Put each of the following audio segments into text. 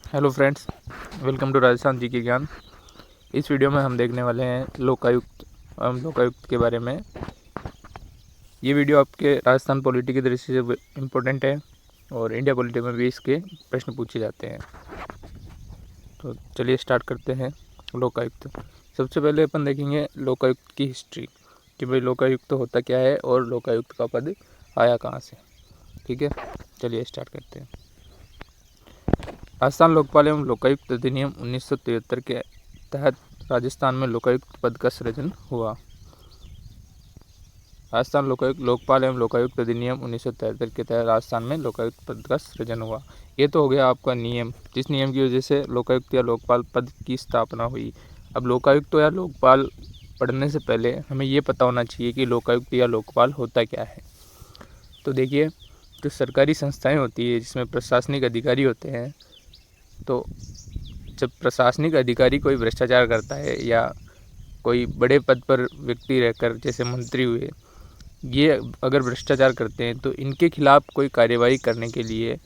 Hello friends, welcome to Rajasthan ji के ज्ञान। इस वीडियो में हम देखने वाले हैं लोकायुक्त के बारे में। ये वीडियो आपके राजस्थान पॉलिटी की दृष्टि से इम्पोर्टेंट है और इंडिया पॉलिटी में भी इसके प्रश्न पूछे जाते हैं। तो चलिए स्टार्ट करते हैं। लोकायुक्त, सबसे पहले अपन देखेंगे लोकायुक्त की हिस्ट्री कि भाई लोकायुक्त होता क्या है और लोकायुक्त का पद आया कहाँ से। ठीक है, चलिए स्टार्ट करते हैं। राजस्थान लोकपाल एवं लोकायुक्त अधिनियम 1973 के तहत राजस्थान में लोकायुक्त पद का सृजन हुआ। राजस्थान लोकपाल एवं लोकायुक्त अधिनियम 1973 के तहत राजस्थान में लोकायुक्त पद का सृजन हुआ। ये तो हो गया आपका नियम, जिस नियम की वजह से लोकायुक्त या लोकपाल पद की स्थापना हुई। अब लोकायुक्त या लोकपाल पढ़ने से पहले हमें ये पता होना चाहिए कि लोकायुक्त या लोकपाल होता क्या है। तो देखिए, जो सरकारी संस्थाएं होती है जिसमें प्रशासनिक अधिकारी होते हैं, तो जब प्रशासनिक अधिकारी कोई भ्रष्टाचार करता है या कोई बड़े पद पर व्यक्ति रहकर जैसे मंत्री हुए, ये अगर भ्रष्टाचार करते हैं तो इनके खिलाफ कोई कार्यवाही करने के लिए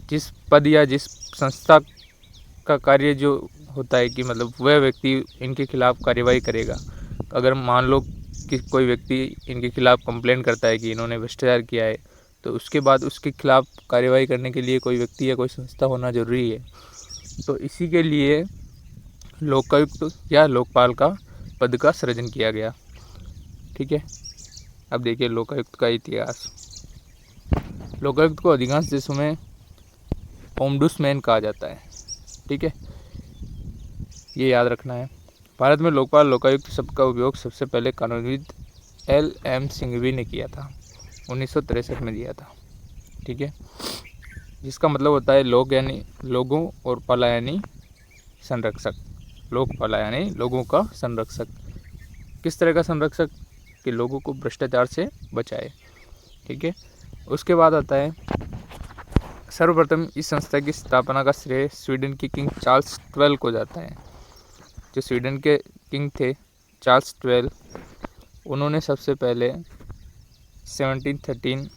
जिस पद या जिस संस्था का कार्य जो होता है कि मतलब वह व्यक्ति इनके खिलाफ कार्यवाही करेगा। अगर मान लो कि कोई व्यक्ति इनके खिलाफ कंप्लेन करता है कि इन्होंने भ्रष्टाचार किया है, तो उसके बाद उसके खिलाफ कार्यवाही करने के लिए कोई व्यक्ति या कोई संस्था होना जरूरी है। तो इसी के लिए लोकायुक्त या लोकपाल का पद का सृजन किया गया। ठीक है, अब देखिए लोकायुक्त का इतिहास। लोकायुक्त को अधिकांश देशों में ओम्बुड्समैन कहा जाता है। ठीक है, ये याद रखना है। भारत में लोकपाल लोकायुक्त शब्द का उपयोग सबसे पहले कानूनविद L.M. सिंघवी ने किया था, 1963 में दिया था। ठीक है, जिसका मतलब होता है लोग यानी लोगों और पाला यानी संरक्षक। लोकपाल यानी लोगों का संरक्षक। किस तरह का संरक्षक? कि लोगों को भ्रष्टाचार से बचाए। ठीक है, उसके बाद आता है सर्वप्रथम इस संस्था की स्थापना का श्रेय स्वीडन के किंग चार्ल्स 12 को जाता है। जो स्वीडन के किंग थे चार्ल्स 12, उन्होंने सबसे पहले 1713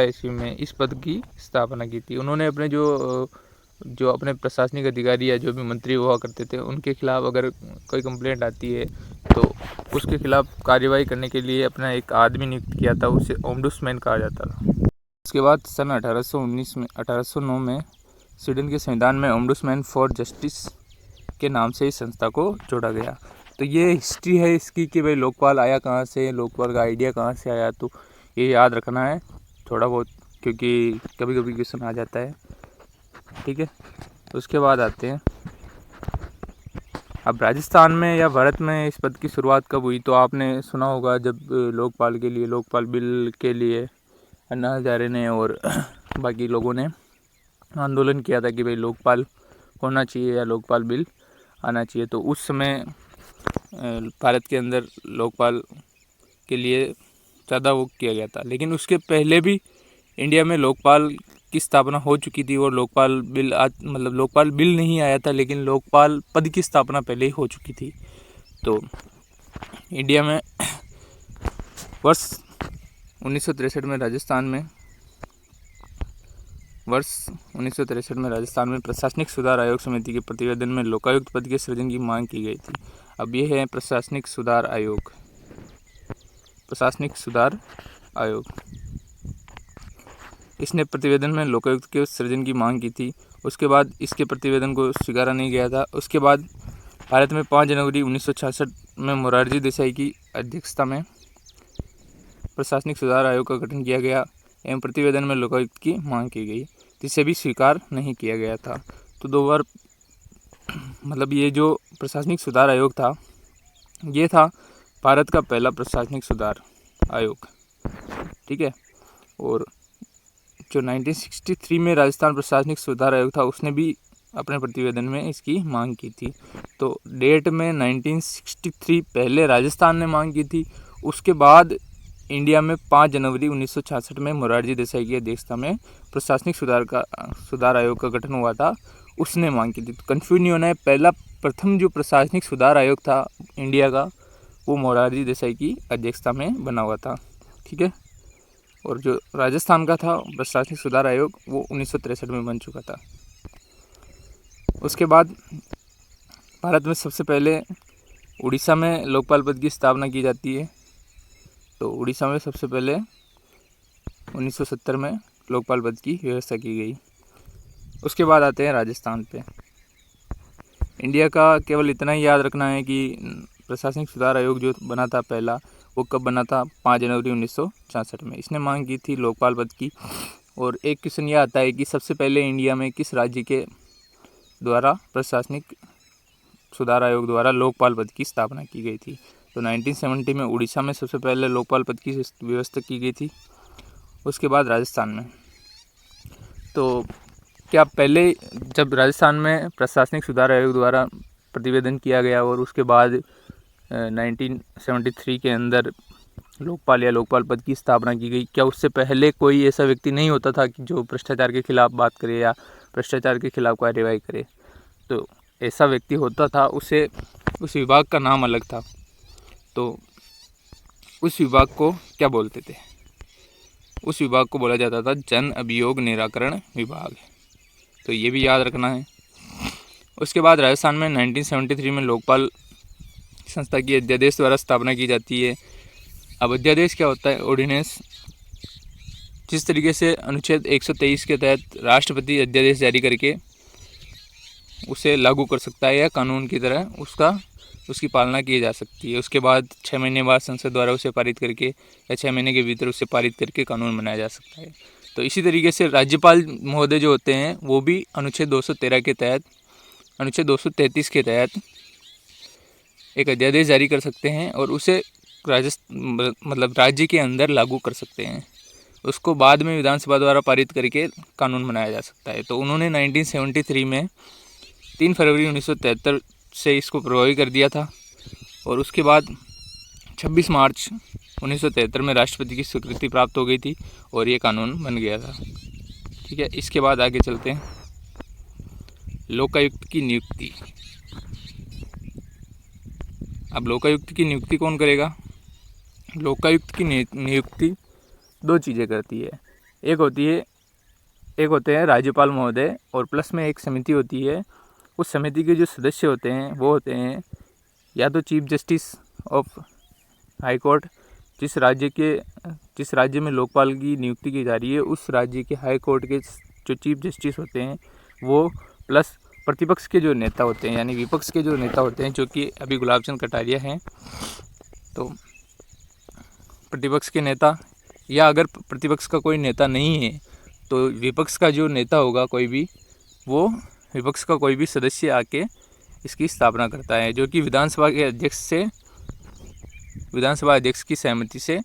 ईस्वी में इस पद की स्थापना की थी। उन्होंने अपने जो अपने प्रशासनिक अधिकारी या जो भी मंत्री हुआ करते थे उनके खिलाफ अगर कोई कंप्लेंट आती है तो उसके खिलाफ कार्यवाही करने के लिए अपना एक आदमी नियुक्त किया था, उसे ओम्बुड्समैन कहा जाता था। उसके बाद सन 1809 में स्वीडन के संविधान में ओम्बुड्समैन फॉर जस्टिस के नाम से इस संस्था को जोड़ा गया। तो ये हिस्ट्री है इसकी कि भाई लोकपाल आया कहाँ से, लोकपाल का आइडिया कहाँ से आया। तो ये याद रखना है थोड़ा बहुत, क्योंकि कभी कभी क्वेश्चन आ जाता है। ठीक है, उसके बाद आते हैं अब राजस्थान में या भारत में इस पद की शुरुआत कब हुई। तो आपने सुना होगा जब लोकपाल के लिए, लोकपाल बिल के लिए अन्ना हजारे ने और बाकी लोगों ने आंदोलन किया था कि भाई लोकपाल होना चाहिए या लोकपाल बिल आना चाहिए। तो उस समय भारत के अंदर लोकपाल के लिए ज़्यादा वो किया गया था। लेकिन उसके पहले भी इंडिया में लोकपाल की स्थापना हो चुकी थी और लोकपाल बिल मतलब लोकपाल बिल नहीं आया था, लेकिन लोकपाल पद की स्थापना पहले ही हो चुकी थी। तो इंडिया में वर्ष 1963 में राजस्थान में प्रशासनिक सुधार आयोग समिति के प्रतिवेदन में लोकायुक्त पद के सृजन की मांग की गई थी। अब ये है प्रशासनिक सुधार आयोग। इसने प्रतिवेदन में लोकायुक्त के सृजन की मांग की थी। उसके बाद इसके प्रतिवेदन को स्वीकारा नहीं गया था। उसके बाद भारत में 5 जनवरी 1966 में मोरारजी देसाई की अध्यक्षता में प्रशासनिक सुधार आयोग का गठन किया गया एवं प्रतिवेदन में लोकायुक्त की मांग की गई, जिसे भी स्वीकार नहीं किया गया था। तो 2 बार मतलब ये जो प्रशासनिक सुधार आयोग था, ये था भारत का पहला प्रशासनिक सुधार आयोग। ठीक है, और जो 1963 में राजस्थान प्रशासनिक सुधार आयोग था उसने भी अपने प्रतिवेदन में इसकी मांग की थी। तो डेट में 1963 पहले राजस्थान ने मांग की थी, उसके बाद इंडिया में 5 जनवरी 1966 में मोरारजी देसाई की अध्यक्षता में प्रशासनिक सुधार आयोग का गठन हुआ था, उसने मांग की थी। तो कन्फ्यूज नहीं होना है, प्रथम जो प्रशासनिक सुधार आयोग था इंडिया का वो मोरारजी देसाई की अध्यक्षता में बना हुआ था। ठीक है, और जो राजस्थान का था प्रशासनिक सुधार आयोग वो 1963 में बन चुका था। उसके बाद भारत में सबसे पहले उड़ीसा में लोकपाल पद की स्थापना की जाती है। तो उड़ीसा में सबसे पहले 1970 में लोकपाल पद की व्यवस्था की गई। उसके बाद आते हैं राजस्थान पे। इंडिया का केवल इतना ही याद रखना है कि प्रशासनिक सुधार आयोग जो बना था पहला, वो कब बना था? 5 जनवरी 1966 में। इसने मांग की थी लोकपाल पद की। और एक क्वेश्चन यह आता है कि सबसे पहले इंडिया में किस राज्य के द्वारा प्रशासनिक सुधार आयोग द्वारा लोकपाल पद की स्थापना की गई थी? तो 1970 में उड़ीसा में सबसे पहले लोकपाल पद की व्यवस्था की गई थी। उसके बाद राजस्थान में। तो क्या पहले जब राजस्थान में प्रशासनिक सुधार आयोग द्वारा प्रतिवेदन किया गया और उसके बाद 1973 के अंदर लोकपाल या लोकपाल पद की स्थापना की गई, क्या उससे पहले कोई ऐसा व्यक्ति नहीं होता था कि जो भ्रष्टाचार के खिलाफ बात करे या भ्रष्टाचार के खिलाफ कार्यवाही करे? तो ऐसा व्यक्ति होता था, उसे उस विभाग का नाम अलग था। तो उस विभाग को क्या बोलते थे? उस विभाग को बोला जाता था जन अभियोग निराकरण विभाग। तो ये भी याद रखना है। उसके बाद राजस्थान में 1973 में लोकपाल संस्था की अध्यादेश द्वारा स्थापना की जाती है। अब अध्यादेश क्या होता है? ऑर्डिनेंस। जिस तरीके से अनुच्छेद 123 के तहत राष्ट्रपति अध्यादेश जारी करके उसे लागू कर सकता है या कानून की तरह उसकी पालना की जा सकती है। उसके बाद 6 महीने बाद संसद द्वारा उसे पारित करके या 6 महीने के भीतर उसे पारित करके कानून बनाया जा सकता है। तो इसी तरीके से राज्यपाल महोदय जो होते हैं वो भी अनुच्छेद 233 के तहत एक अध्यादेश जारी कर सकते हैं और उसे राज्य के अंदर लागू कर सकते हैं। उसको बाद में विधानसभा द्वारा पारित करके कानून बनाया जा सकता है। तो उन्होंने 1973 में 3 फरवरी 1973 से इसको प्रभावी कर दिया था और उसके बाद 26 मार्च 1973 में राष्ट्रपति की स्वीकृति प्राप्त हो गई थी और ये कानून बन गया था। ठीक है, इसके बाद आगे चलते हैं। लोकायुक्त की नियुक्ति। अब लोकायुक्त की नियुक्ति कौन करेगा? लोकायुक्त की नियुक्ति 2 चीज़ें करती है। एक होते हैं राज्यपाल महोदय और प्लस में एक समिति होती है। उस समिति के जो सदस्य होते हैं वो होते हैं या तो chief justice of high court, जिस राज्य में लोकपाल की नियुक्ति की जा रही है उस राज्य के हाई कोर्ट के जो चीफ जस्टिस होते हैं वो, प्लस प्रतिपक्ष के जो नेता होते हैं यानी विपक्ष के जो नेता होते हैं, जो कि अभी गुलाब चंद कटारिया हैं। तो प्रतिपक्ष के नेता, या अगर प्रतिपक्ष का कोई नेता नहीं है तो विपक्ष का जो नेता होगा कोई भी, वो विपक्ष का कोई भी सदस्य आके इसकी स्थापना करता है, जो कि विधानसभा अध्यक्ष की सहमति से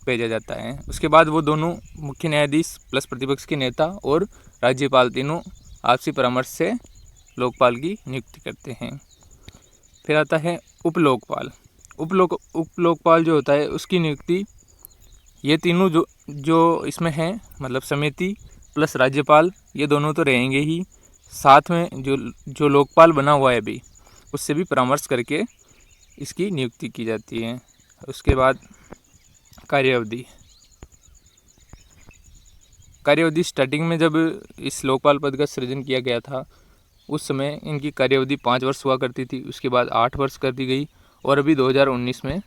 भेजा जाता है। उसके बाद वो दोनों मुख्य न्यायाधीश प्लस प्रतिपक्ष के नेता और राज्यपाल तीनों आपसी परामर्श से लोकपाल की नियुक्ति करते हैं। फिर आता है उपलोकपाल। उपलोकपाल जो होता है उसकी नियुक्ति, ये तीनों जो इसमें हैं, मतलब समिति प्लस राज्यपाल, ये दोनों तो रहेंगे ही, साथ में जो लोकपाल बना हुआ है अभी उससे भी परामर्श करके इसकी नियुक्ति की जाती है। उसके बाद कार्यावधि स्टार्टिंग में जब इस लोकपाल पद का सृजन किया गया था उस समय इनकी कार्यावधि 5 वर्ष हुआ करती थी। उसके बाद 8 वर्ष कर दी गई और अभी 2019 में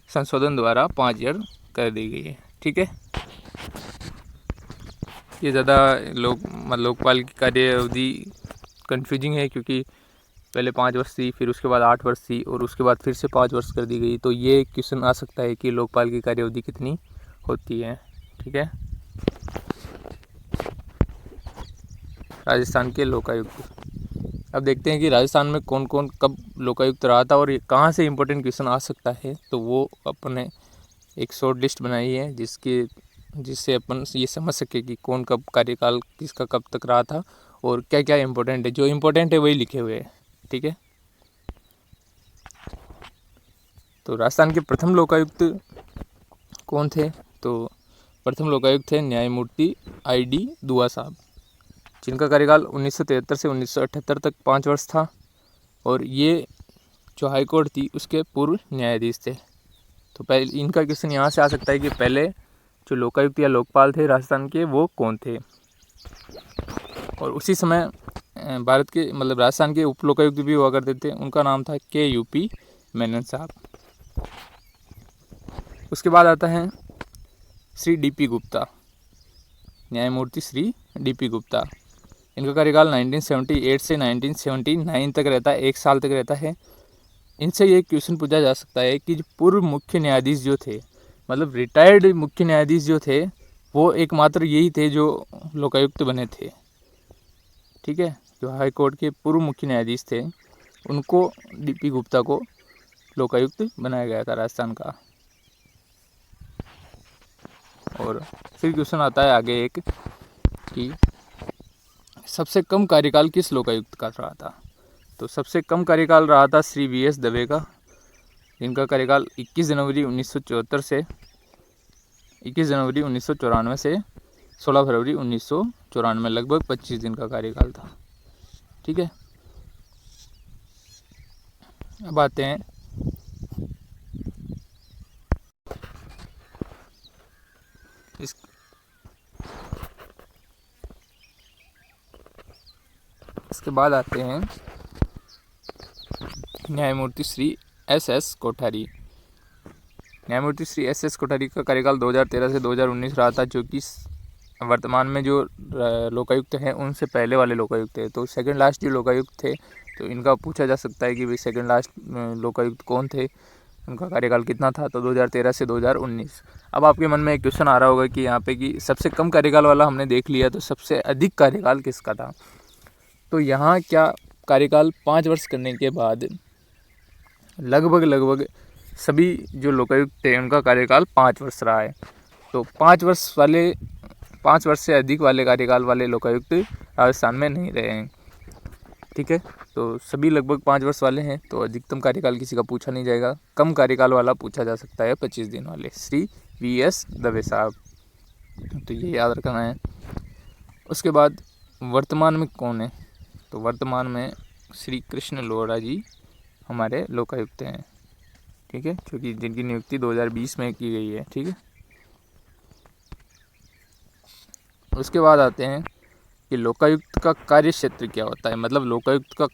संशोधन द्वारा 5 ईयर कर दी गई है। ठीक है, ये ज़्यादा लोकपाल की कार्यावधि कन्फ्यूजिंग है क्योंकि पहले 5 वर्ष थी, फिर उसके बाद 8 वर्ष थी और उसके बाद फिर से 5 वर्ष कर दी गई। तो ये क्वेश्चन आ सकता है कि लोकपाल की कार्यावधि कितनी होती है। ठीक है, राजस्थान के लोकायुक्त। अब देखते हैं कि राजस्थान में कौन कौन कब लोकायुक्त रहा था और ये कहाँ से इम्पोर्टेंट क्वेश्चन आ सकता है। तो वो अपने एक शॉर्ट लिस्ट बनाई है जिससे अपन ये समझ सके कि कौन कब कार्यकाल किसका कब तक रहा था और क्या क्या इम्पोर्टेंट है। जो इम्पोर्टेंट है वही लिखे हुए हैं। ठीक है, तो राजस्थान के प्रथम लोकायुक्त कौन थे? तो प्रथम लोकायुक्त थे न्यायमूर्ति I.D. दुआ साहब, जिनका कार्यकाल 1973 से 1978 तक 5 वर्ष था और ये जो हाई कोर्ट थी उसके पूर्व न्यायाधीश थे। तो पहले इनका क्वेश्चन यहाँ से आ सकता है कि पहले जो लोकायुक्त या लोकपाल थे राजस्थान के वो कौन थे। और उसी समय भारत के मतलब राजस्थान के उप लोकायुक्त भी हुआ करते थे, उनका नाम था KUP मेनन साहब। उसके बाद आता है श्री DP गुप्ता, न्यायमूर्ति श्री DP गुप्ता। इनका कार्यकाल 1978 से 1979 तक रहता है, 1 साल तक रहता है। इनसे ये क्वेश्चन पूछा जा सकता है कि जो पूर्व मुख्य न्यायाधीश जो थे, मतलब रिटायर्ड मुख्य न्यायाधीश जो थे, वो एकमात्र यही थे जो लोकायुक्त बने थे। ठीक है, जो हाई कोर्ट के पूर्व मुख्य न्यायाधीश थे उनको DP गुप्ता को लोकायुक्त बनाया गया था राजस्थान का। और फिर क्वेश्चन आता है आगे एक कि सबसे कम कार्यकाल किस लोकायुक्त का रहा था। तो सबसे कम कार्यकाल रहा था श्री VS दवे का, जिनका कार्यकाल 21 जनवरी 1994 से 16 फरवरी 1994, लगभग 25 दिन का कार्यकाल था। ठीक है, अब आते हैं इसके बाद आते हैं न्यायमूर्ति श्री SS कोठारी। न्यायमूर्ति श्री SS कोठारी का कार्यकाल 2013 से 2019 रहा था, जो कि वर्तमान में जो लोकायुक्त हैं उनसे पहले वाले लोकायुक्त थे। तो सेकंड लास्ट जो लोकायुक्त थे, तो इनका पूछा जा सकता है कि भाई सेकंड लास्ट लोकायुक्त कौन थे, उनका कार्यकाल कितना था। तो 2013 से 2019। अब आपके मन में एक क्वेश्चन आ रहा होगा कि यहाँ पे कि सबसे कम कार्यकाल वाला हमने देख लिया, तो सबसे अधिक कार्यकाल किसका था। तो यहाँ क्या कार्यकाल 5 वर्ष करने के बाद लगभग सभी जो लोकायुक्त थे उनका कार्यकाल 5 वर्ष रहा है। तो 5 वर्ष से अधिक वाले कार्यकाल वाले लोकायुक्त राजस्थान में नहीं रहे हैं। ठीक है, तो सभी लगभग 5 वर्ष वाले हैं, तो अधिकतम कार्यकाल किसी का पूछा नहीं जाएगा। कम कार्यकाल वाला पूछा जा सकता है 25 दिन वाले, श्री VS दवे साहब। तो ये याद रखना है। उसके बाद वर्तमान में कौन है, तो वर्तमान में श्री कृष्ण लोहरा जी हमारे लोकायुक्त हैं। ठीक है, क्योंकि जिनकी नियुक्ति 2020 में की गई है। ठीक है, उसके बाद आते हैं कि लोकायुक्त का कार्य क्षेत्र क्या होता है, मतलब लोकायुक्त का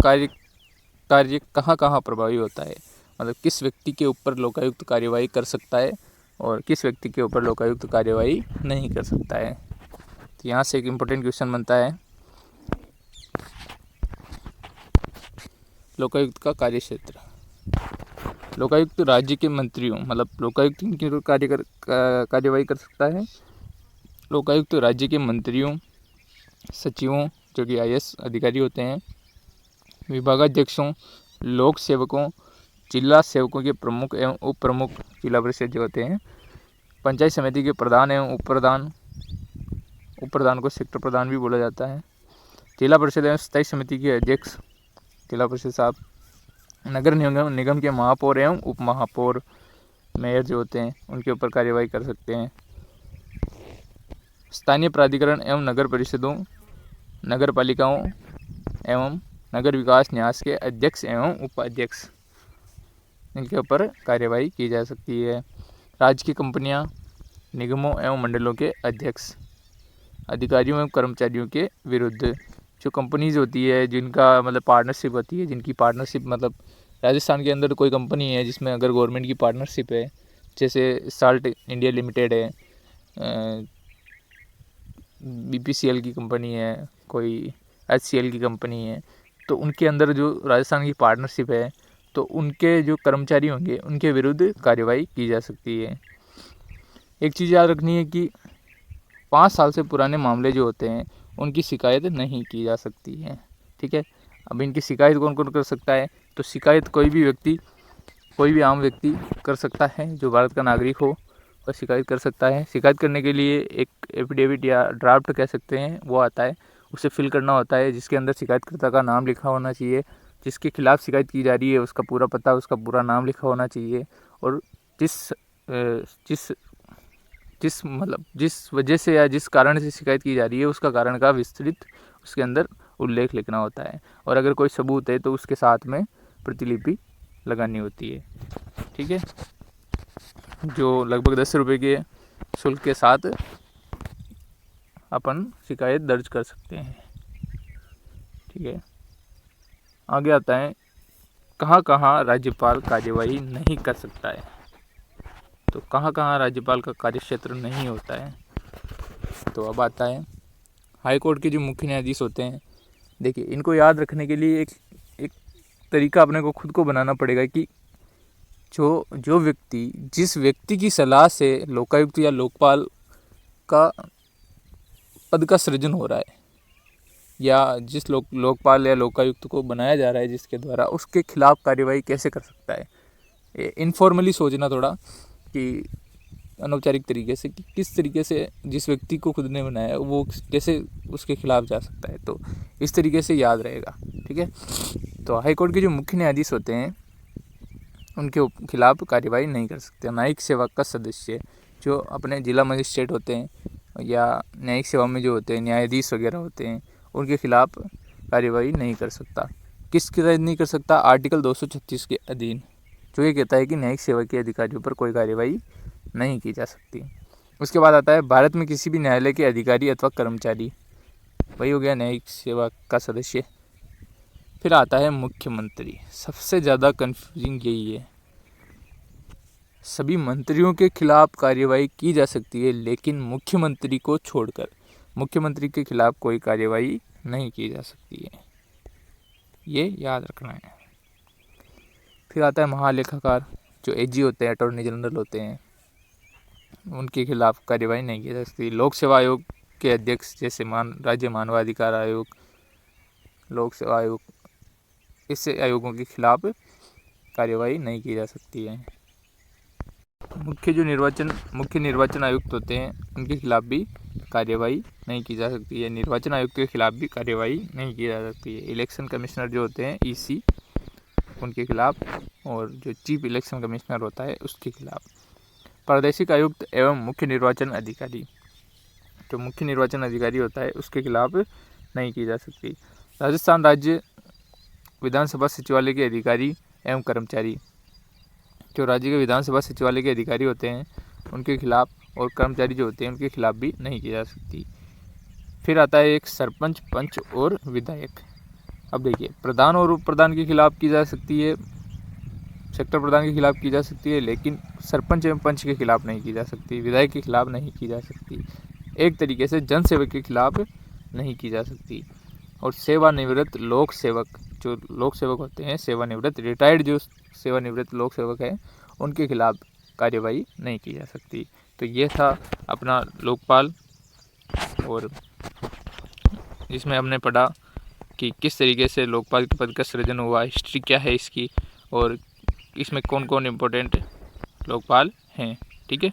कार्य कहाँ कहाँ प्रभावी होता है, मतलब किस व्यक्ति के ऊपर लोकायुक्त कार्यवाही कर सकता है और किस व्यक्ति के ऊपर लोकायुक्त कार्यवाही नहीं कर सकता है। तो यहाँ से एक इम्पोर्टेंट क्वेश्चन बनता है, लोकायुक्त का कार्य क्षेत्र। लोकायुक्त राज्य के मंत्रियों, मतलब लोकायुक्त किनकी कार्यवाही कर सकता है, लोकायुक्त राज्य के मंत्रियों, सचिवों जो कि IAS अधिकारी होते हैं, विभागाध्यक्षों, लोक सेवकों, जिला सेवकों के प्रमुख एवं उप प्रमुख, जिला परिषद जो होते हैं, पंचायत समिति के प्रधान एवं उप प्रधान को सेक्टर प्रधान भी बोला जाता है, जिला परिषद एवं स्थायी समिति के अध्यक्ष, जिला परिषद साहब, नगर निगम के महापौर एवं उप महापौर, मेयर जो होते हैं उनके ऊपर कार्यवाही कर सकते हैं, स्थानीय प्राधिकरण एवं नगर परिषदों, नगर पालिकाओं एवं नगर विकास न्यास के अध्यक्ष एवं उपाध्यक्ष, इनके ऊपर कार्यवाही की जा सकती है। राज्य की कंपनियां, निगमों एवं मंडलों के अध्यक्ष, अधिकारियों एवं कर्मचारियों के विरुद्ध, जो कंपनीज होती है जिनका मतलब पार्टनरशिप होती है, जिनकी पार्टनरशिप मतलब राजस्थान के अंदर कोई कंपनी है जिसमें अगर गवर्नमेंट की पार्टनरशिप है, जैसे साल्ट इंडिया लिमिटेड है, BPCL की कंपनी है, कोई HCL की कंपनी है, तो उनके अंदर जो राजस्थान की पार्टनरशिप है, तो उनके जो कर्मचारी होंगे उनके विरुद्ध कार्यवाही की जा सकती है। एक चीज़ याद रखनी है कि 5 साल से पुराने मामले जो होते हैं उनकी शिकायत नहीं की जा सकती है। ठीक है, अब इनकी शिकायत कौन कौन कर सकता है, तो शिकायत कोई भी आम व्यक्ति कर सकता है जो भारत का नागरिक हो, और शिकायत कर सकता है। शिकायत करने के लिए एक एफिडेविट या ड्राफ्ट कह सकते हैं वो आता है, उसे फिल करना होता है, जिसके अंदर शिकायतकर्ता का नाम लिखा होना चाहिए, जिसके खिलाफ़ शिकायत की जा रही है उसका पूरा पता, उसका पूरा नाम लिखा होना चाहिए, और जिस वजह से या जिस कारण से शिकायत की जा रही है उसका कारण का विस्तृत उसके अंदर उल्लेख लिखना होता है, और अगर कोई सबूत है तो उसके साथ में प्रतिलिपि लगानी होती है। ठीक है, जो लगभग 10 रुपये के शुल्क के साथ अपन शिकायत दर्ज कर सकते हैं। ठीक है, आगे आता है कहाँ कहाँ राज्यपाल कार्यवाही नहीं कर सकता है। तो कहाँ कहाँ राज्यपाल का कार्यक्षेत्र नहीं होता है। तो अब आता है हाई कोर्ट के जो मुख्य न्यायाधीश होते हैं। देखिए, इनको याद रखने के लिए एक तरीका अपने को खुद को बनाना पड़ेगा कि जो व्यक्ति जिस व्यक्ति की सलाह से लोकायुक्त या लोकपाल का पद का सृजन हो रहा है, या जिस लोकपाल या लोकायुक्त को बनाया जा रहा है जिसके द्वारा, उसके खिलाफ कार्यवाही कैसे कर सकता है। इनफॉर्मली सोचना थोड़ा, कि अनौपचारिक तरीके से, कि किस तरीके से जिस व्यक्ति को खुद ने बनाया वो कैसे उसके खिलाफ जा सकता है। तो इस तरीके से याद रहेगा। ठीक है, तो हाईकोर्ट के जो मुख्य न्यायाधीश होते हैं उनके खिलाफ कार्यवाही नहीं कर सकते। न्यायिक सेवा का सदस्य जो अपने जिला मजिस्ट्रेट होते हैं या न्यायिक सेवा में जो होते हैं न्यायाधीश वगैरह होते हैं, उनके खिलाफ कार्यवाही नहीं कर सकता। किसके तहत नहीं कर सकता? आर्टिकल 236 के अधीन, जो ये कहता है कि न्यायिक सेवा के अधिकारियों पर कोई कार्यवाही नहीं की जा सकती। उसके बाद आता है भारत में किसी भी न्यायालय के अधिकारी अथवा कर्मचारी, वही हो गया न्यायिक सेवा का सदस्य। फिर आता है मुख्यमंत्री। सबसे ज़्यादा कन्फ्यूजिंग यही है। सभी मंत्रियों के खिलाफ कार्यवाही की जा सकती है, लेकिन मुख्यमंत्री को छोड़कर मुख्यमंत्री के खिलाफ कोई कार्यवाही नहीं की जा सकती है। ये याद रखना है। फिर आता है महालेखाकार, जो एजी होते हैं, अटॉर्नी जनरल होते हैं, उनके खिलाफ कार्यवाही नहीं की जा सकती। लोक सेवा आयोग के अध्यक्ष, जैसे राज्य मानवाधिकार आयोग, लोक सेवा आयोग, इससे आयोगों के खिलाफ कार्यवाही नहीं की जा सकती है। मुख्य निर्वाचन आयुक्त होते हैं, उनके खिलाफ भी कार्यवाही नहीं की जा सकती है। निर्वाचन आयुक्त के खिलाफ भी कार्यवाही नहीं की जा सकती है। इलेक्शन कमिश्नर जो होते हैं, ईसी, उनके खिलाफ, और जो चीफ इलेक्शन कमिश्नर होता है उसके खिलाफ। प्रादेशिक आयुक्त एवं मुख्य निर्वाचन अधिकारी, जो मुख्य निर्वाचन अधिकारी होता है उसके खिलाफ नहीं की जा सकती। राजस्थान राज्य विधानसभा सचिवालय के अधिकारी एवं कर्मचारी, जो राज्य के विधानसभा सचिवालय के अधिकारी होते हैं उनके खिलाफ, और कर्मचारी जो होते हैं उनके खिलाफ भी नहीं की जा सकती। फिर आता है एक सरपंच, पंच और विधायक। अब देखिए, प्रधान और उप प्रधान के खिलाफ की जा सकती है, सेक्टर प्रधान के खिलाफ की जा सकती है, लेकिन सरपंच एवं पंच के खिलाफ नहीं की जा सकती, विधायक के खिलाफ नहीं की जा सकती। एक तरीके से जन सेवक के खिलाफ नहीं की जा सकती। और सेवानिवृत्त लोक सेवक, जो लोक सेवक होते हैं, सेवानिवृत्त रिटायर्ड जो सेवानिवृत्त लोक सेवक हैं, उनके खिलाफ कार्यवाही नहीं की जा सकती। तो ये था अपना लोकपाल, और इसमें हमने पढ़ा कि किस तरीके से लोकपाल के पद का सृजन हुआ, हिस्ट्री क्या है इसकी, और इसमें कौन कौन इम्पोर्टेंट लोकपाल हैं। ठीक है।